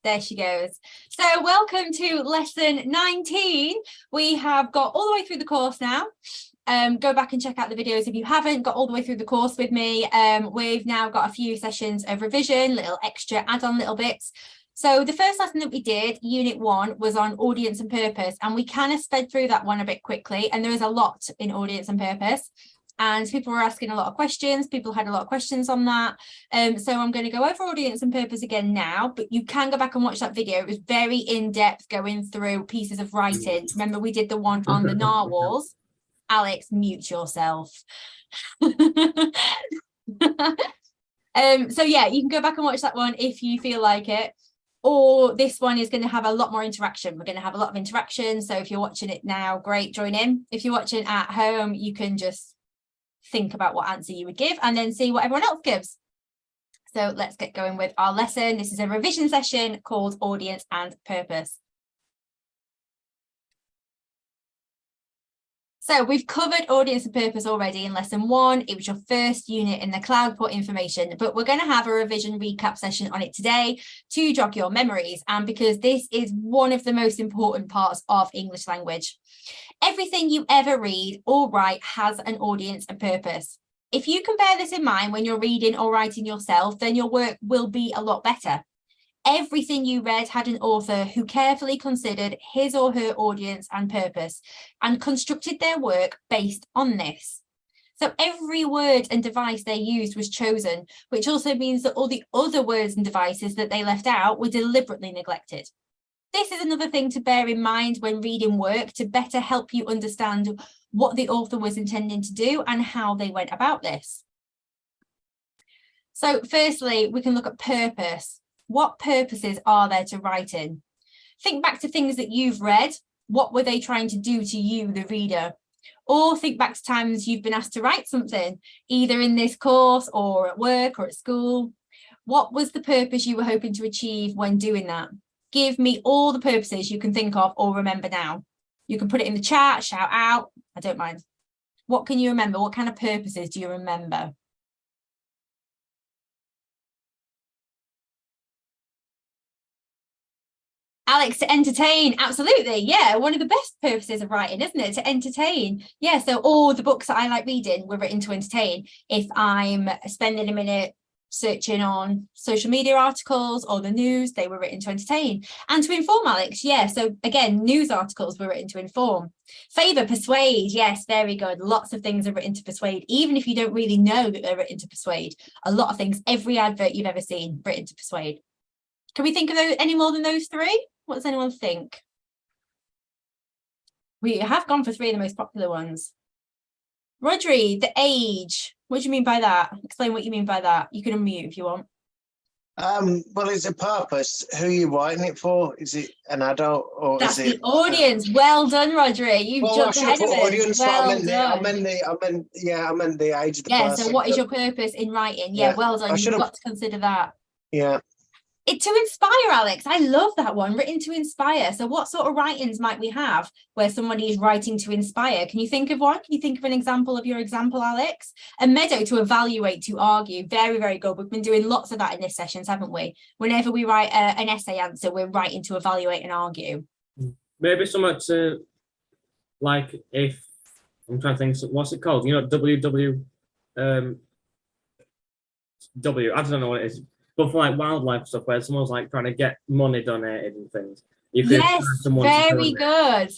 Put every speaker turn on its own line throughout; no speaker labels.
There she goes. So welcome to lesson 19. We have got all the way through the course now. Go back and check out the videos if you haven't got all the way through the course with me. We've now got a few sessions of revision, little extra add-on little bits. So the first lesson that we did, unit 1, was on audience and purpose, and we kind of sped through that one a bit quickly, and there is a lot in audience and purpose. And people were asking a lot of questions. People had a lot of questions on that. So I'm going to go over audience and purpose again now, but you can go back and watch that video. It was very in-depth, going through pieces of writing. Remember, we did the one on the narwhals. Alex, mute yourself. So yeah, you can go back and watch that one if you feel like it. Or this one is going to have a lot more interaction. We're going to have a lot of interaction. So if you're watching it now, great, join in. If you're watching at home, you can just think about what answer you would give and then see what everyone else gives. So let's get going with our lesson. This is a revision session called Audience and Purpose. So we've covered audience and purpose already in lesson 1. It was your first unit in the Cloudport information, but we're going to have a revision recap session on it today to jog your memories, and because this is one of the most important parts of English language. Everything you ever read or write has an audience and purpose. If you can bear this in mind when you're reading or writing yourself, then your work will be a lot better. Everything you read had an author who carefully considered his or her audience and purpose and constructed their work based on this. So every word and device they used was chosen, which also means that all the other words and devices that they left out were deliberately neglected. This is another thing to bear in mind when reading work to better help you understand what the author was intending to do and how they went about this. So firstly, we can look at purpose. What purposes are there to write in? Think back to things that you've read. What were they trying to do to you, the reader? Or think back to times you've been asked to write something, either in this course or at work or at school. What was the purpose you were hoping to achieve when doing that? Give me all the purposes you can think of or remember now. You can put it in the chat, shout out, I don't mind. What can you remember? What kind of purposes do you remember? Alex, to entertain, absolutely, yeah. One of the best purposes of writing, isn't it? To entertain. Yeah, so all the books that I like reading were written to entertain. If I'm spending a minute searching on social media articles or the news, they were written to entertain. And to inform, Alex, yeah, so again, news articles were written to inform. Favour, persuade, yes, very good. Lots of things are written to persuade, even if you don't really know that they're written to persuade. A lot of things, every advert you've ever seen, written to persuade. Can we think of those, any more than those 3? What does anyone think? We have gone for 3 of the most popular ones. Rodri, the age. What do you mean by that? Explain what you mean by that. You can unmute if you want.
Well, it's a purpose. Who are you writing it for? Is it an adult or
That's
is it
the audience? Well done, Rodri. You've jumped ahead of us. Well done.
I meant the age of the person.
So what is your purpose in writing? Yeah, well done. You've got to consider that.
Yeah.
To inspire, Alex. I love that one, written to inspire. So what sort of writings might we have where somebody is writing to inspire? Can you think of one? Can you think of an example of your example, Alex? A meadow, to evaluate, to argue. Very, very good. We've been doing lots of that in this sessions, haven't we? Whenever we write an essay answer, we're writing to evaluate and argue.
Maybe something to, like, if, I'm trying to think, what's it called? You know, W, I don't know what it is. But for like wildlife stuff where someone's like trying to get money donated and things.
Yes, very good.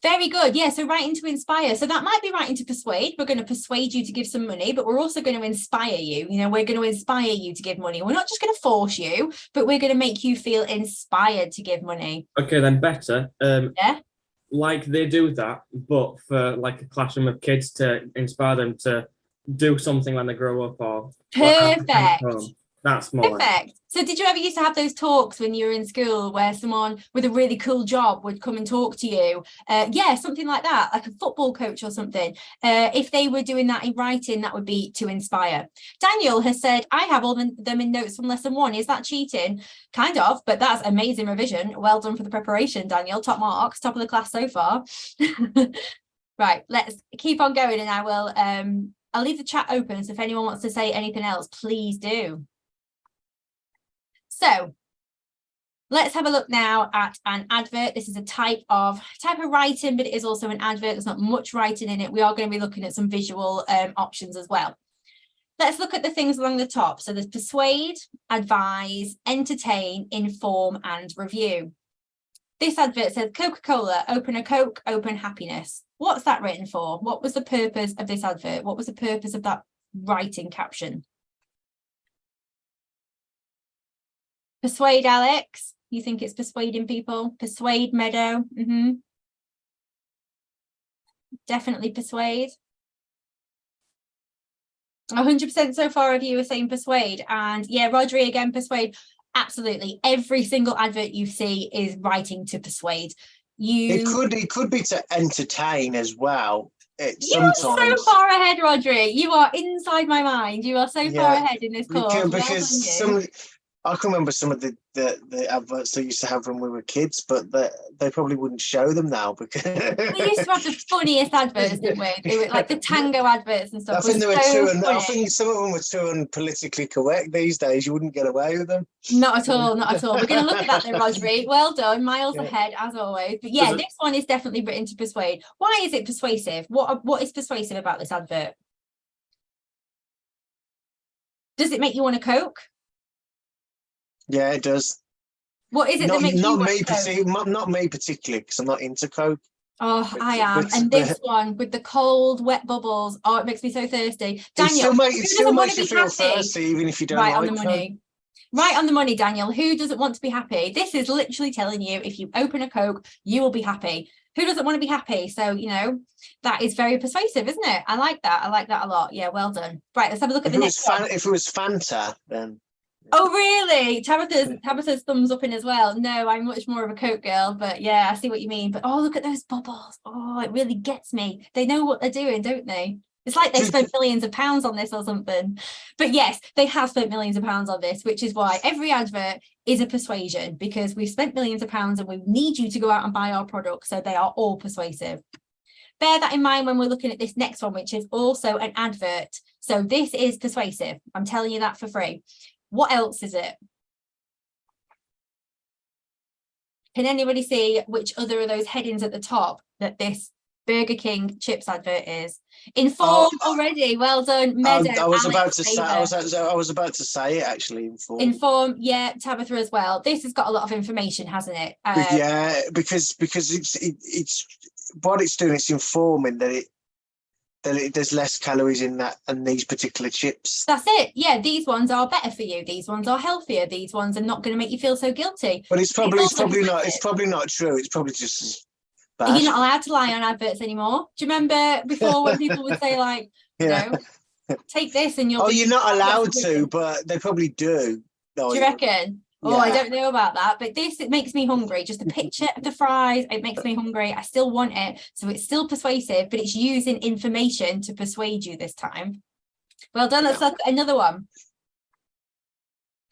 Very good. Yeah, so writing to inspire. So that might be writing to persuade. We're going to persuade you to give some money, but we're also going to inspire you. You know, we're going to inspire you to give money. We're not just going to force you, but we're going to make you feel inspired to give money.
Okay, then better.
Yeah.
Like they do that, but for like a classroom of kids to inspire them to do something when they grow up or...
Perfect.
That's more
perfect. So did you ever used to have those talks when you were in school where someone with a really cool job would come and talk to you? Yeah, something like that, like a football coach or something. If they were doing that in writing, that would be to inspire. Daniel has said, I have all them in notes from lesson 1. Is that cheating? Kind of, but that's amazing revision. Well done for the preparation, Daniel. Top marks, top of the class so far. Right, let's keep on going, and I will I'll leave the chat open, so if anyone wants to say anything else, please do. So Let's have a look now at an advert. This is a type of writing, but it is also an advert. There's not much writing in it. We are going to be looking at some visual options as well. Let's look at the things along the top. So there's persuade, advise, entertain, inform, and review. This advert says Coca-Cola, open a Coke, open happiness. What's that written for? What was the purpose of this advert? What was the purpose of that writing caption? Persuade, Alex. You think it's persuading people? Persuade, Meadow. Definitely persuade. 100% so far of you are saying persuade. And yeah, Rodri again, persuade. Absolutely. Every single advert you see is writing to persuade.
It could be to entertain as well.
You're so far ahead, Rodri. You are inside my mind. You are so far ahead in this course.
Because I can remember some of the adverts they used to have when we were kids, but they probably wouldn't show them now because
we used to have the funniest adverts, didn't we? They were like the tango adverts and stuff.
I think I think some of them were too unpolitically correct these days. You wouldn't get away with them.
Not at all, not at all. We're going to look at that then, Rodri. Well done, miles ahead as always. But yeah, this one is definitely written to persuade. Why is it persuasive? What is persuasive about this advert? Does it make you want a Coke?
Yeah, it does.
What is it that makes you want a Coke?
Not me particularly, because I'm not into Coke.
Oh, I am. And this one with the cold, wet bubbles. Oh, it makes me so thirsty. Daniel,
it still makes you feel thirsty, even if you don't like
on the money. Right on the money, Daniel. Who doesn't want to be happy? This is literally telling you if you open a Coke, you will be happy. Who doesn't want to be happy? So, you know, that is very persuasive, isn't it? I like that. I like that a lot. Yeah, well done. Right, let's have a look at the next one.
If it was Fanta, then...
Oh, really? Tabitha's thumbs up in as well. No, I'm much more of a Coke girl, but yeah, I see what you mean. But oh, look at those bubbles. Oh, it really gets me. They know what they're doing, don't they? It's like they spent millions of pounds on this or something. But yes, they have spent millions of pounds on this, which is why every advert is a persuasion, because we've spent millions of pounds and we need you to go out and buy our products. So they are all persuasive. Bear that in mind when we're looking at this next one, which is also an advert. So this is persuasive. I'm telling you that for free. What else is it? Can anybody see which other of those headings at the top that this Burger King chips advert is? Inform already. Well done, Meadow.
I was about to say it actually.
Inform, yeah, Tabitha as well. This has got a lot of information, hasn't it?
Yeah, because it's what it's doing. It's informing that there's less calories in that and these particular chips.
That's it. Yeah, these ones are better for you. These ones are healthier. These ones are not going to make you feel so guilty.
But it's probably not true. It's probably just bad.
You're not allowed to lie on adverts anymore. Do you remember before when people would say like,
yeah,
take this and you'll.
Oh, you're not allowed to, but they probably do.
Do you reckon? Oh, I don't know about that, but it makes me hungry. Just a picture of the fries, it makes me hungry. I still want it. So it's still persuasive, but it's using information to persuade you this time. Well done. Let's look at another one.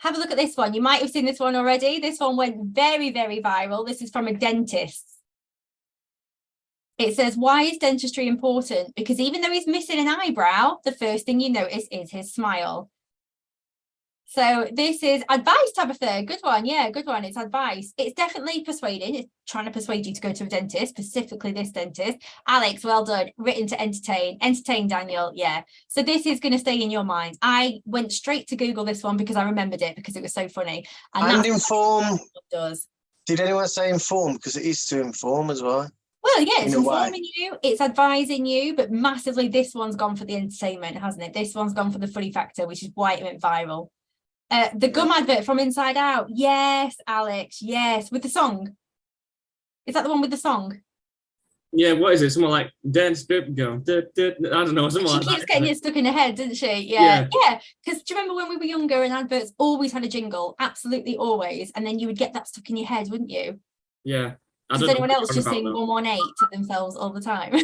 Have a look at this one. You might have seen this one already. This one went very, very viral. This is from a dentist. It says, why is dentistry important? Because even though he's missing an eyebrow, the first thing you notice is his smile. So this is advice, Tabitha. Good one. Yeah, good one. It's advice. It's definitely persuading. It's trying to persuade you to go to a dentist, specifically this dentist. Alex, well done. Written to entertain. Entertain, Daniel. Yeah. So this is going to stay in your mind. I went straight to Google this one because I remembered it because it was so funny.
And inform.
Does.
Did anyone say inform? Because it is to inform as well.
Well, yeah, it's informing you, it's advising you, but massively this one's gone for the entertainment, hasn't it? This one's gone for the funny factor, which is why it went viral. The gum advert from Inside Out. Yes, Alex. Yes, with the song. Is that the one with the song?
Yeah. What is it? Someone like dance, go. I don't know. Someone like that.
She keeps getting it stuck in her head, doesn't she? Yeah. Yeah. Because do you remember when we were younger and adverts always had a jingle? Absolutely always. And then you would get that stuck in your head, wouldn't you?
Yeah.
Does anyone else just sing 118 to themselves all the time?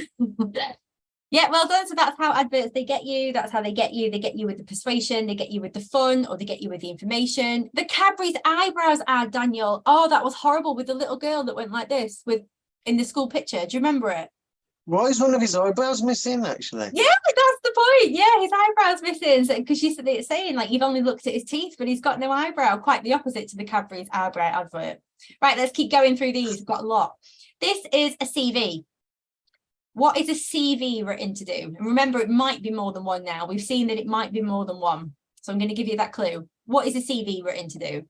Yeah, well done. So that's how adverts, they get you. That's how they get you. They get you with the persuasion, they get you with the fun, or they get you with the information. The Cadbury's eyebrows ad, Daniel. Oh, that was horrible with the little girl that went like this in the school picture. Do you remember it?
Why is one of his eyebrows missing, actually?
Yeah, that's the point. Yeah, his eyebrow's missing. Because it's saying like you've only looked at his teeth, but he's got no eyebrow. Quite the opposite to the Cadbury's eyebrow advert. Right, let's keep going through these. We've got a lot. This is a CV. What is a CV written to do? And remember, it might be more than one now. We've seen that it might be more than one. So I'm going to give you that clue. What is a CV written to do?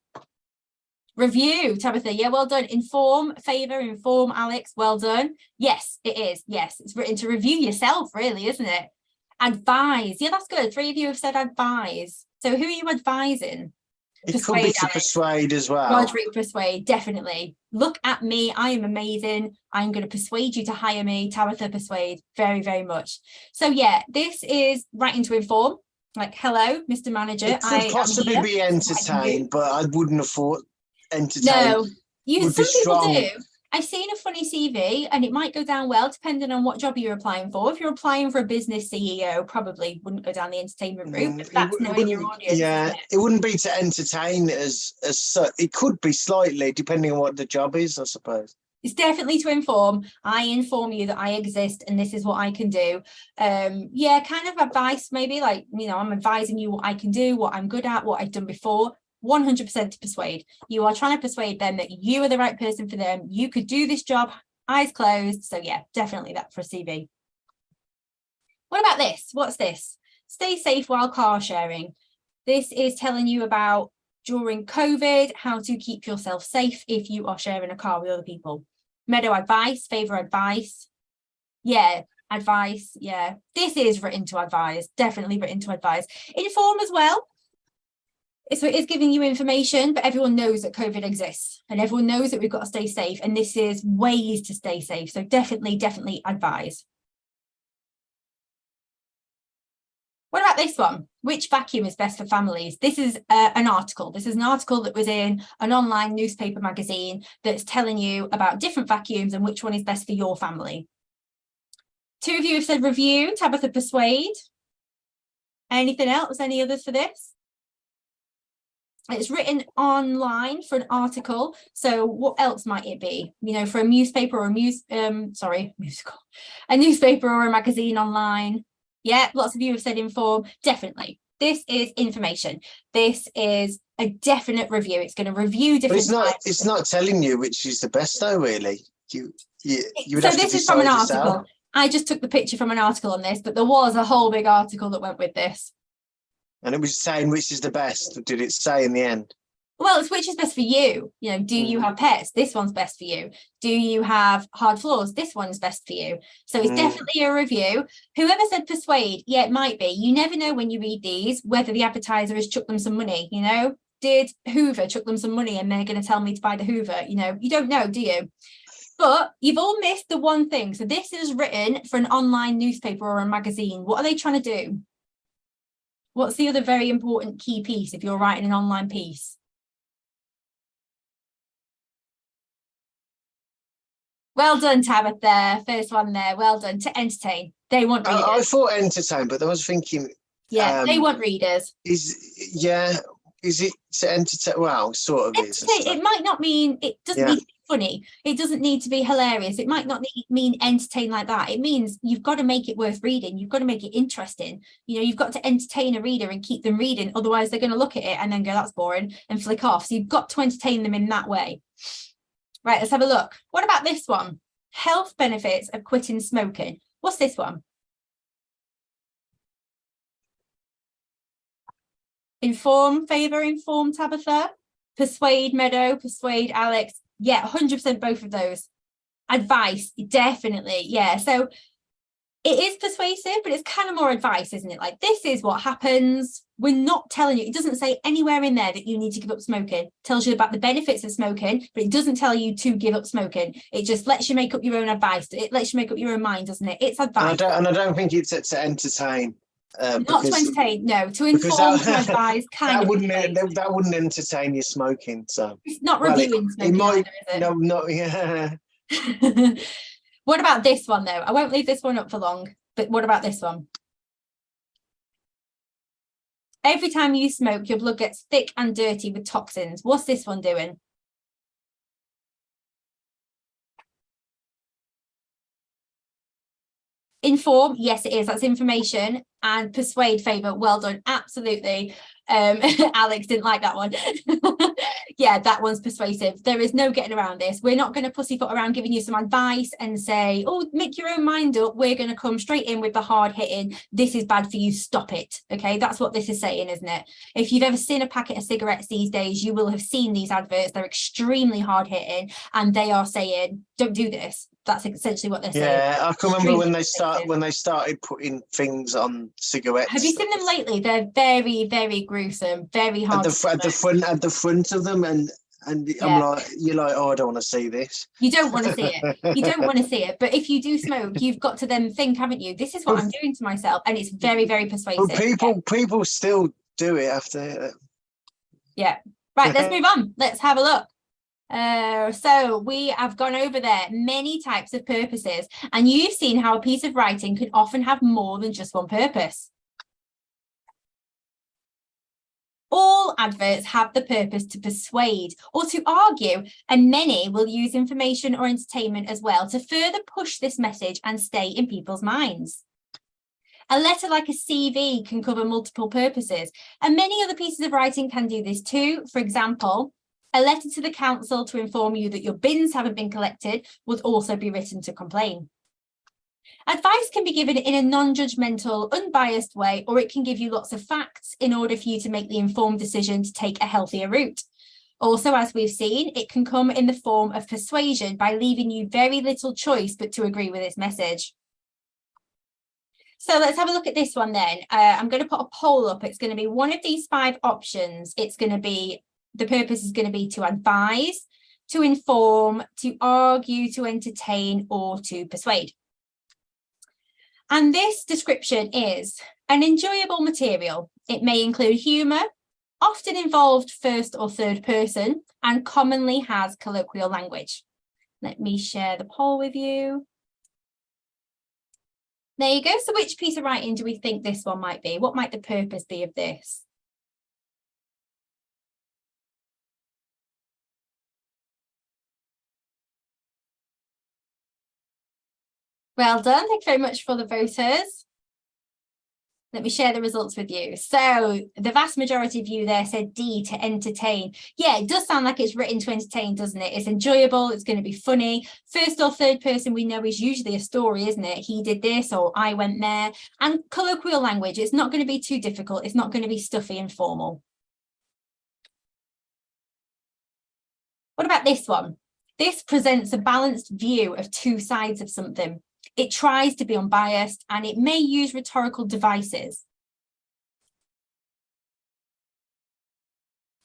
Review, Tabitha. Yeah, well done. Inform, favour, inform, Alex. Well done. Yes, it is. Yes, it's written to review yourself, really, isn't it? Advise. Yeah, that's good. 3 of you have said advise. So who are you advising?
It could be to persuade as well.
Roderick, persuade, definitely. Look at me. I am amazing. I'm going to persuade you to hire me. Tabitha, persuade. Very, very much. So yeah, this is writing to inform. Like, hello, Mr. Manager.
It could possibly be entertain, but I wouldn't have thought entertain.
No, some people do. I've seen a funny CV and it might go down well depending on what job you're applying for. If you're applying for a business CEO, probably wouldn't go down the entertainment route. But that's knowing your audience.
Yeah, it wouldn't be to entertain as such. It could be slightly, depending on what the job is, I suppose.
It's definitely to inform. I inform you that I exist and this is what I can do. Yeah, kind of advice, maybe like, I'm advising you what I can do, what I'm good at, what I've done before. 100% to persuade. You are trying to persuade them that you are the right person for them. You could do this job, eyes closed. So yeah, definitely that for a CV. What about this? What's this? Stay safe while car sharing. This is telling you about during COVID, how to keep yourself safe if you are sharing a car with other people. Meadow advice, favour advice. Yeah, advice. Yeah, this is written to advise. Definitely written to advise. Inform as well. So it is giving you information, but everyone knows that COVID exists and everyone knows that we've got to stay safe. And this is ways to stay safe. So definitely advise. What about this one? Which vacuum is best for families? This is an article. This is an article that was in an online newspaper magazine that's telling you about different vacuums and which one is best for your family. 2 of you have said review, Tabitha, persuade. Anything else? Any others for this? It's written online for an article. So what else might it be? For a newspaper or a newspaper or a magazine online. Yeah, lots of you have said inform. Definitely. This is information. This is a definite review. It's going to review different.
But it's not telling you which is the best, though. Really, you would
so
have
this
to
is from an
decide
article.
yourself.
I just took the picture from an article on this, but there was a whole big article that went with this.
And it was saying which is the best. Did it say in the end?
Well, it's which is best for you. Do you have pets? This one's best for you. Do you have hard floors? This one's best for you. So it's definitely a review. Whoever said persuade, yeah, it might be. You never know when you read these whether the advertiser has chucked them some money. Did Hoover chuck them some money and they're going to tell me to buy the Hoover? You don't know, do you? But you've all missed the one thing. So this is written for an online newspaper or a magazine. What are they trying to do? What's the other very important key piece if you're writing an online piece? Well done, Tabitha. First one there. Well done. To entertain. They want readers.
I thought entertain, but I was thinking.
Yeah, they want readers.
Is it to entertain? Well, sort of is.
It might not mean, it doesn't need to be funny. It doesn't need to be hilarious. It might not mean entertain like that. It means you've got to make it worth reading. You've got to make it interesting. You've got to entertain a reader and keep them reading. Otherwise, they're going to look at it and then go, that's boring, and flick off. So you've got to entertain them in that way. Right, let's have a look. What about this one? Health benefits of quitting smoking. What's this one? Inform, favour, inform, Tabitha. Persuade, Meadow. Persuade, Alex. Yeah, 100% both of those. Advice, definitely. Yeah, so it is persuasive, but it's kind of more advice, isn't it? Like, this is what happens. We're not telling you. It doesn't say anywhere in there that you need to give up smoking. It tells you about the benefits of smoking, but it doesn't tell you to give up smoking. It just lets you make up your own advice. It lets you make up your own mind, doesn't it? It's advice.
And I don't think it's to entertain.
Not to entertain, no. To inform, to advise,
that wouldn't entertain you smoking. So
it's not reviewing smoking.
It might.
Either, is it?
No, yeah.
What about this one, though? I won't leave this one up for long, but what about this one? Every time you smoke, your blood gets thick and dirty with toxins. What's this one doing? Inform, yes, it is. That's information. And persuade, favour. Well done. Absolutely. Alex didn't like that one. Yeah, that one's persuasive. There is no getting around this. We're not going to pussyfoot around giving you some advice and say, oh, make your own mind up. We're going to come straight in with the hard hitting. This is bad for you. Stop it. Okay, that's what this is saying, isn't it? If you've ever seen a packet of cigarettes these days, you will have seen these adverts. They're extremely hard hitting and they are saying, don't do this. That's essentially what they're saying.
Yeah, I can remember when
Extremely
they started putting things on cigarettes.
Have you seen them lately? They're very, very gruesome, very hard.
At the front of them, and I'm like, you're like, oh, I don't want to see this.
You don't want to see it. You don't want to see it. But if you do smoke, you've got to then think, haven't you? This is what I'm doing to myself, and it's very, very persuasive.
But people still do it after.
Yeah. Right. Let's move on. Let's have a look. So we have gone over there many types of purposes, and you've seen how a piece of writing can often have more than just one purpose. All adverts have the purpose to persuade or to argue, and many will use information or entertainment as well to further push this message and stay in people's minds. A letter like a CV can cover multiple purposes, and many other pieces of writing can do this too. For example, a letter to the council to inform you that your bins haven't been collected would also be written to complain. Advice can be given in a non-judgmental, unbiased way, or it can give you lots of facts in order for you to make the informed decision to take a healthier route. Also, as we've seen, it can come in the form of persuasion by leaving you very little choice but to agree with its message. So let's have a look at this one then. I'm going to put a poll up. It's going to be one of these 5 options. It's going to be, the purpose is going to be to advise, to inform, to argue, to entertain, or to persuade. And this description is an enjoyable material. It may include humour, often involved first or third person, and commonly has colloquial language. Let me share the poll with you. There you go. So which piece of writing do we think this one might be? What might the purpose be of this? Well done. Thank you very much for the voters. Let me share the results with you. So the vast majority of you there said D, to entertain. Yeah, it does sound like it's written to entertain, doesn't it? It's enjoyable. It's going to be funny. First or third person we know is usually a story, isn't it? He did this or I went there. And colloquial language, it's not going to be too difficult. It's not going to be stuffy and formal. What about this one? This presents a balanced view of 2 sides of something. It tries to be unbiased and it may use rhetorical devices.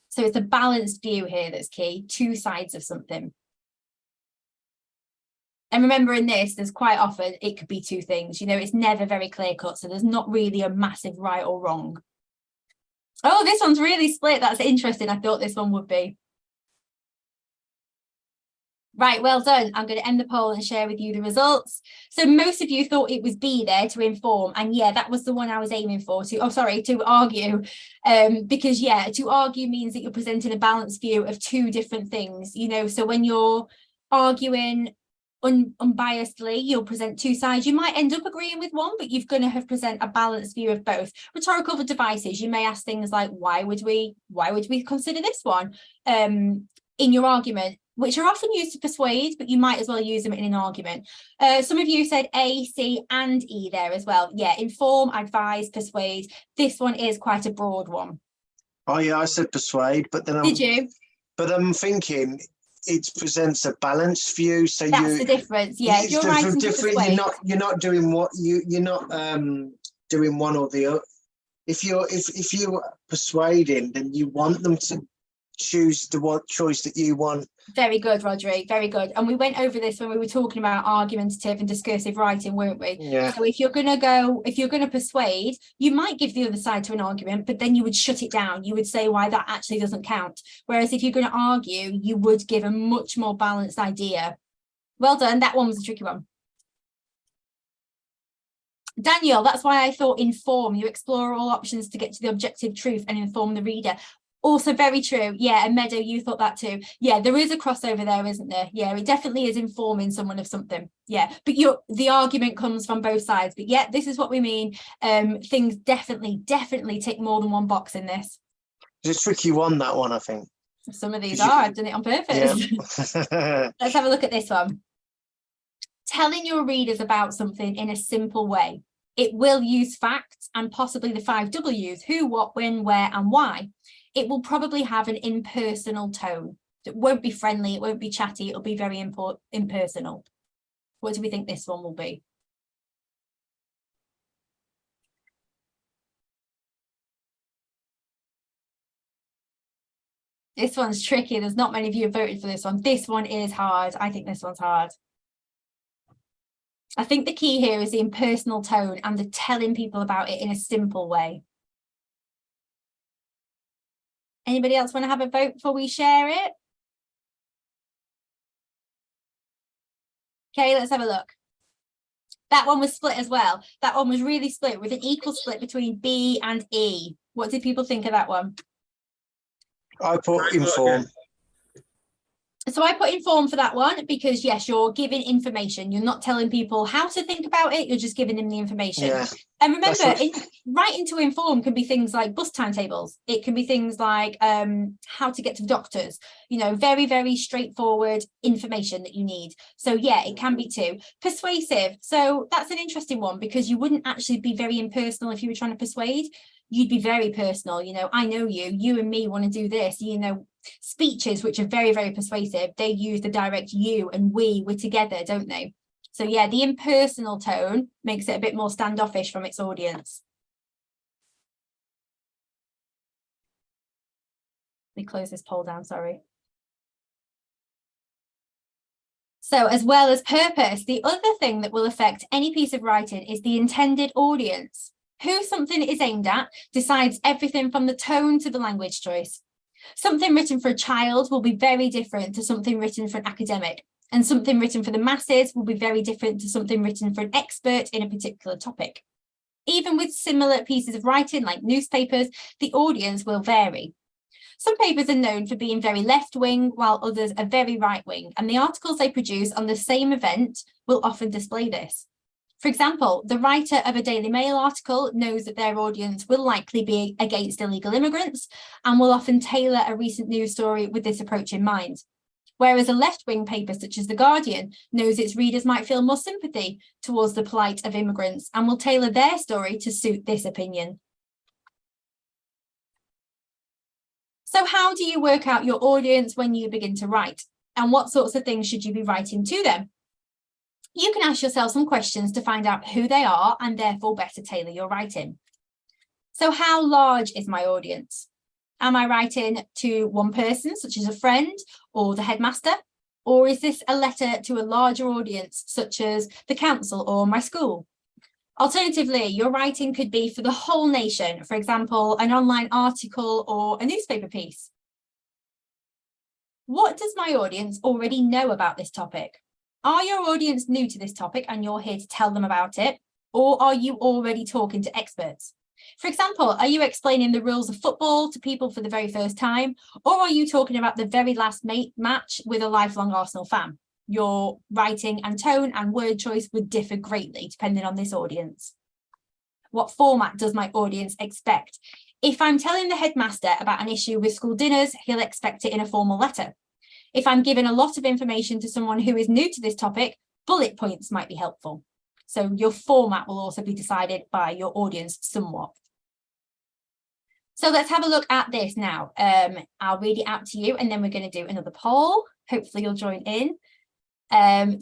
So it's a balanced view here that's key, 2 sides of something. And remember in this, there's quite often, it could be 2 things, you know, it's never very clear cut. So there's not really a massive right or wrong. Oh, this one's really split. That's interesting. I thought this one would be. Right, well done. I'm going to end the poll and share with you the results. So most of you thought it was B there, to inform. And yeah, that was the one I was aiming for, to argue. Because yeah, to argue means that you're presenting a balanced view of 2 different things, you know. So when you're arguing unbiasedly, you'll present 2 sides. You might end up agreeing with one, but you're going to present a balanced view of both. Rhetorical devices, you may ask things like, why would we consider this one in your argument, which are often used to persuade, but you might as well use them in an argument. Some of you said A, C, and E there as well. Yeah, inform, advise, persuade. This one is quite a broad one.
Oh yeah, I said persuade, but then
Did you?
But I'm thinking it presents a balanced view. So
that's the difference. Yeah, if you're writing to persuade,
you're not doing what you're not doing one or the other. If you're persuading, then you want them to choose the choice that you want.
Very good, Rodri, very good. And we went over this when we were talking about argumentative and discursive writing, weren't we?
Yeah.
So if you're going to persuade, you might give the other side to an argument, but then you would shut it down. You would say why that actually doesn't count. Whereas if you're going to argue, you would give a much more balanced idea. Well done. That one was a tricky one. Daniel, that's why I thought inform. You explore all options to get to the objective truth and inform the reader. Also very true. Yeah, and Meadow, you thought that too. Yeah, there is a crossover there, isn't there? Yeah, it definitely is informing someone of something. Yeah, but the argument comes from both sides. But yeah, this is what we mean. Things definitely tick more than one box in this.
It's a tricky one, that one, I think.
Some of these are. I've done it on purpose.
Yeah.
Let's have a look at this one. Telling your readers about something in a simple way. It will use facts and possibly the 5 W's: who, what, when, where, and why. It will probably have an impersonal tone. It won't be friendly, it won't be chatty, it'll be very impersonal. What do we think this one will be? This one's tricky. There's not many of you have voted for this one. This one is hard. I think this one's hard. I think the key here is the impersonal tone and the telling people about it in a simple way. Anybody else want to have a vote before we share it? Okay, let's have a look. That one was split as well. That one was really split with an equal split between B and E. What did people think of that one?
I put inform.
So I put inform for that one because, yes, you're giving information. You're not telling people how to think about it. You're just giving them the information.
Yeah.
And remember, writing to inform can be things like bus timetables. It can be things like how to get to the doctors, you know, very, very straightforward information that you need. So, yeah, it can be too. Persuasive. So that's an interesting one because you wouldn't actually be very impersonal if you were trying to persuade. You'd be very personal. You know, I know you and me want to do this, you know. Speeches, which are very, very persuasive, they use the direct you and we're together, don't they? So yeah, the impersonal tone makes it a bit more standoffish from its audience. Let me close this poll down, sorry. So as well as purpose, the other thing that will affect any piece of writing is the intended audience. Who something is aimed at decides everything from the tone to the language choice. Something written for a child will be very different to something written for an academic, and something written for the masses will be very different to something written for an expert in a particular topic. Even with similar pieces of writing like newspapers, the audience will vary. Some papers are known for being very left-wing, while others are very right-wing, and the articles they produce on the same event will often display this. For example, the writer of a Daily Mail article knows that their audience will likely be against illegal immigrants and will often tailor a recent news story with this approach in mind. Whereas a left-wing paper such as The Guardian knows its readers might feel more sympathy towards the plight of immigrants and will tailor their story to suit this opinion. So how do you work out your audience when you begin to write? And what sorts of things should you be writing to them? You can ask yourself some questions to find out who they are and therefore better tailor your writing. So how large is my audience? Am I writing to one person, such as a friend or the headmaster? Or is this a letter to a larger audience, such as the council or my school? Alternatively, your writing could be for the whole nation, for example, an online article or a newspaper piece. What does my audience already know about this topic? Are your audience new to this topic and you're here to tell them about it? Or are you already talking to experts? For example, are you explaining the rules of football to people for the very first time? Or are you talking about the very last match with a lifelong Arsenal fan? Your writing and tone and word choice would differ greatly depending on this audience. What format does my audience expect? If I'm telling the headmaster about an issue with school dinners, he'll expect it in a formal letter. If I'm giving a lot of information to someone who is new to this topic, bullet points might be helpful. So your format will also be decided by your audience somewhat. So let's have a look at this now. I'll read it out to you and then we're going to do another poll. Hopefully you'll join in.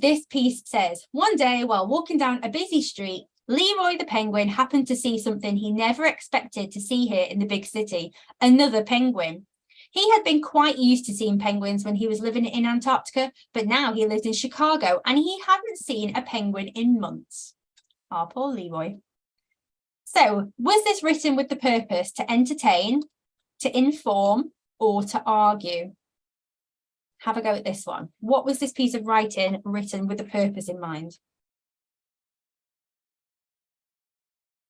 This piece says, one day while walking down a busy street, Leroy the penguin happened to see something he never expected to see here in the big city, another penguin. He had been quite used to seeing penguins when he was living in Antarctica, but now he lived in Chicago and he hadn't seen a penguin in months. Our poor Leroy. So, was this written with the purpose to entertain, to inform, or to argue? Have a go at this one. What was this piece of writing written with the purpose in mind?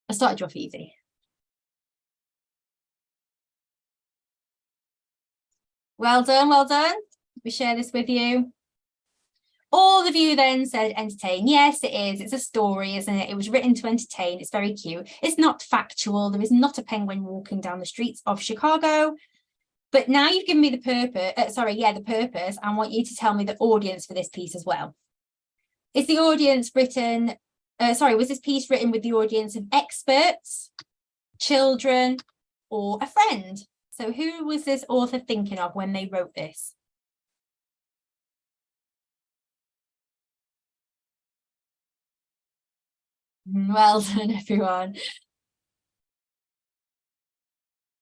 I started you off easy. Well done, well done. We share this with you. All of you then said entertain. Yes, it is. It's a story, isn't it? It was written to entertain. It's very cute. It's not factual. There is not a penguin walking down the streets of Chicago. But now you've given me the purpose. The purpose. I want you to tell me the audience for this piece as well. Is the audience written? Was this piece written with the audience of experts, children, or a friend? So who was this author thinking of when they wrote this? Well done, everyone.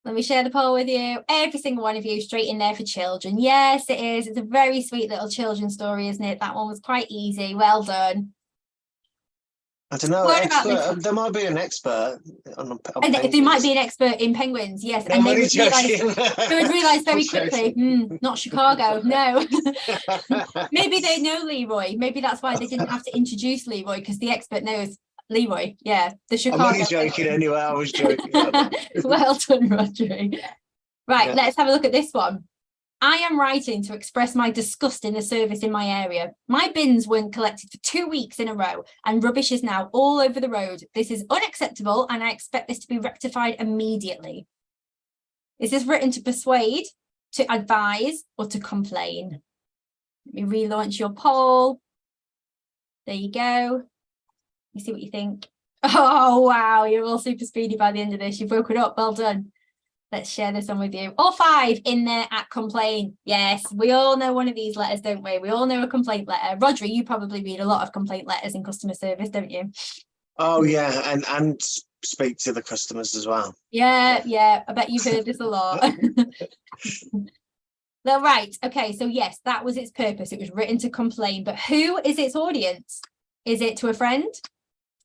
Let me share the poll with you. Every single one of you straight in there for children. Yes, it is. It's a very sweet little children's story, isn't it? That one was quite easy. Well done.
I don't know. Expert, there might be an expert on
there might be an expert in penguins, yes.
No,
and they would realise very quickly, not Chicago, no. Maybe they know Leroy. Maybe that's why they didn't have to introduce Leroy, because the expert knows Leroy. Yeah, the Chicago.
I'm only joking anyway. I was joking.
Well done, Rodri. Right, let's have a look at this one. I am writing to express my disgust in the service in my area. My bins weren't collected for 2 weeks in a row and rubbish is now all over the road. This is unacceptable and I expect this to be rectified immediately. Is this written to persuade, to advise, or to complain? Let me relaunch your poll. There you go. You see what you think. Oh, wow. You're all super speedy by the end of this. You've woken up. Well done. Let's share this on with you. All 5 in there at complain. Yes, we all know one of these letters, don't we? We all know a complaint letter. Rodri, you probably read a lot of complaint letters in customer service, don't you?
Oh, yeah. And speak to the customers as well.
Yeah. I bet you've heard this a lot. Well, right. Okay. So yes, that was its purpose. It was written to complain. But who is its audience? Is it to a friend,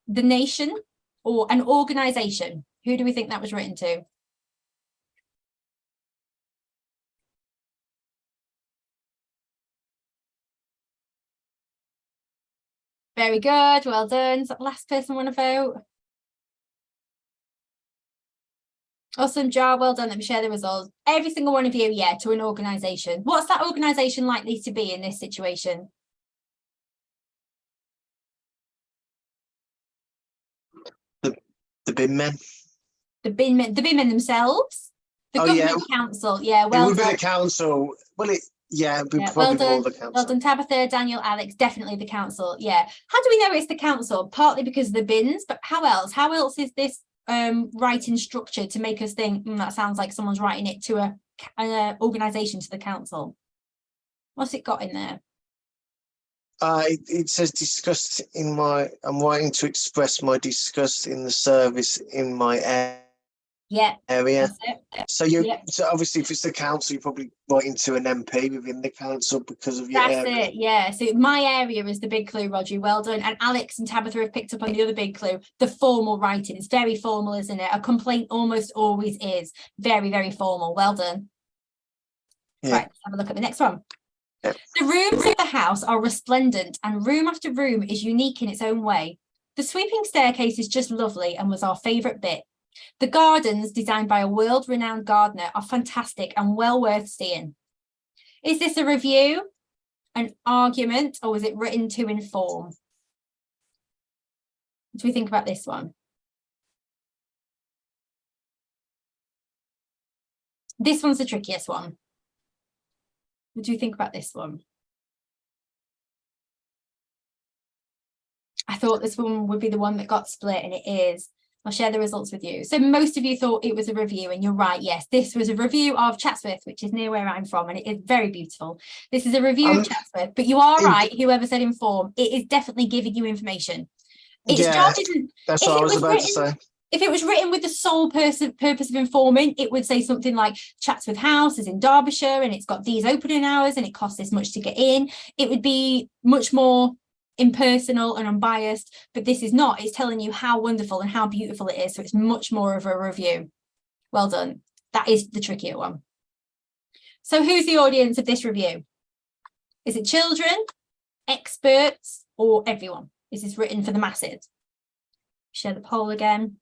the nation, or an organization? Who do we think that was written to? Very good. Well done. Does that last person want to vote? Awesome job. Well done. Let me share the results. Every single one of you, yeah, to an organisation. What's that organisation likely to be in this situation?
The bin men.
The bin men themselves? The government council. Yeah, well done.
It would be the council. Well, it'd be
well
probably
done.
more the council.
Well done, Tabitha, Daniel, Alex, definitely the council. Yeah. How do we know it's the council? Partly because of the bins, but how else? How else is this writing structure to make us think that sounds like someone's writing it to an organisation, to the council? What's it got in there?
It says disgust in my. I'm writing to express my disgust in the service in my area. So so obviously if it's the council, you're probably writing to an MP within the council because of your area.
That's it, yeah. So my area is the big clue, Rodri. Well done. And Alex and Tabitha have picked up on the other big clue, the formal writing. It's very formal, isn't it? A complaint almost always is very, very formal. Well done. Right, let's have a look at the next one.
Yep.
The rooms of the house are resplendent and room after room is unique in its own way. The sweeping staircase is just lovely and was our favourite bit. The gardens, designed by a world-renowned gardener, are fantastic and well worth seeing. Is this a review, an argument, or was it written to inform? What do we think about this one? This one's the trickiest one. What do you think about this one? I thought this one would be the one that got split, and it is. I'll share the results with you. So most of you thought it was a review, and you're right. Yes, this was a review of Chatsworth, which is near where I'm from, and it is very beautiful. This is a review of Chatsworth, but you are right. Whoever said inform, it is definitely giving you information. Its job isn't.
That's what I was about to say.
If it was written with the sole purpose of informing, it would say something like Chatsworth House is in Derbyshire and it's got these opening hours and it costs this much to get in. It would be much more impersonal and unbiased, but this is not. It's telling you how wonderful and how beautiful it is. So it's much more of a review. Well done. That is the trickier one. So who's the audience of this review? Is it children, experts, or everyone? Is this written for the masses? Share the poll again.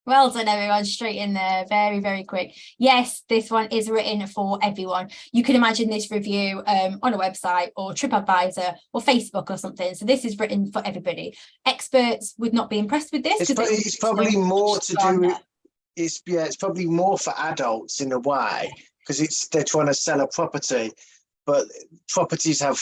Well done, everyone. Straight in there. Very, very quick. Yes, this one is written for everyone. You can imagine this review on a website or TripAdvisor or Facebook or something. So this is written for everybody. Experts would not be impressed with this.
It's probably more to do with, it's probably more for adults in a way, because they're trying to sell a property, but properties have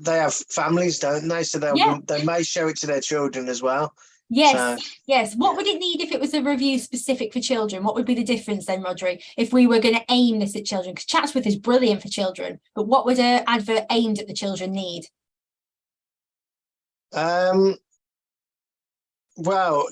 they have families, don't they? So they may show it to their children as well.
Yes, yes. What would it need if it was a review specific for children? What would be the difference then, Rodri, if we were going to aim this at children? Because Chatsworth is brilliant for children, but what would an advert aimed at the children need?
Well,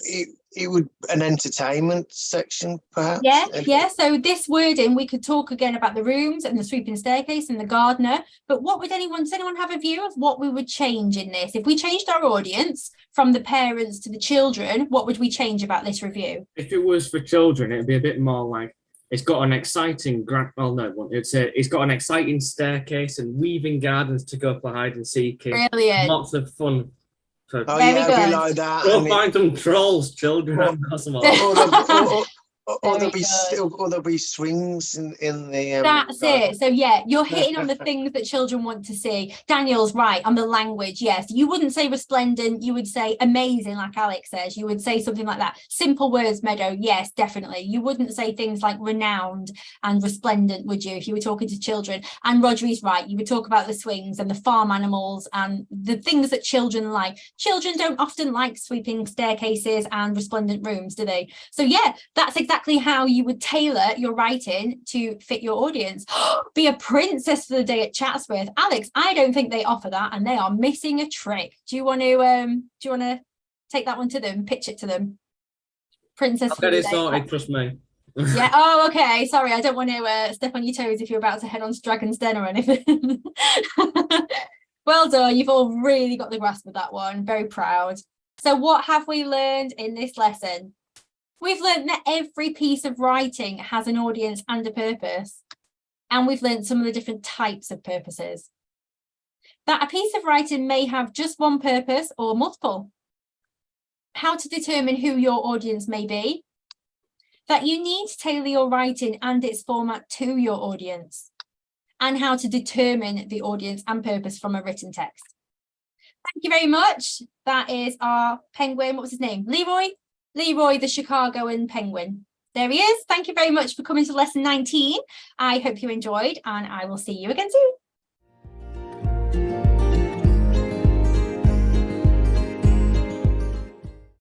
it would an entertainment section, perhaps.
Yeah. So this wording, we could talk again about the rooms and the sweeping staircase and the gardener. But what would does anyone have a view of what we would change in this? If we changed our audience from the parents to the children, what would we change about this review?
If it was for children, it'd be a bit more like, it's got an exciting it's got an exciting staircase and weaving gardens to go for hide and seeking.
Brilliant.
Lots of fun.
Oh, yeah, it'd be like that.
Go find some trolls, children.
Or there'll be swings in the.
That's it. So yeah, you're hitting on the things that children want to see. Daniel's right on the language. Yes, you wouldn't say resplendent. You would say amazing, like Alex says. You would say something like that. Simple words, Meadow. Yes, definitely. You wouldn't say things like renowned and resplendent, would you? If you were talking to children. And Rodri's right. You would talk about the swings and the farm animals and the things that children like. Children don't often like sweeping staircases and resplendent rooms, do they? So yeah, that's exactly how you would tailor your writing to fit your audience. Be a princess for the day at Chatsworth. Alex, I don't think they offer that, and they are missing a trick. Do you want to take that one to them, pitch it to them? Princess for the day.
I'll get it sorted, trust me.
Yeah. Oh, okay. Sorry, I don't want to step on your toes if you're about to head on to Dragon's Den or anything. Well done. You've all really got the grasp of that one. Very proud. So what have we learned in this lesson? We've learned that every piece of writing has an audience and a purpose. And we've learned some of the different types of purposes. That a piece of writing may have just one purpose or multiple. How to determine who your audience may be. That you need to tailor your writing and its format to your audience. And how to determine the audience and purpose from a written text. Thank you very much. That is our penguin. What was his name? Leroy, the Chicagoan penguin. There he is. Thank you very much for coming to lesson 19. I hope you enjoyed, and I will see you again soon.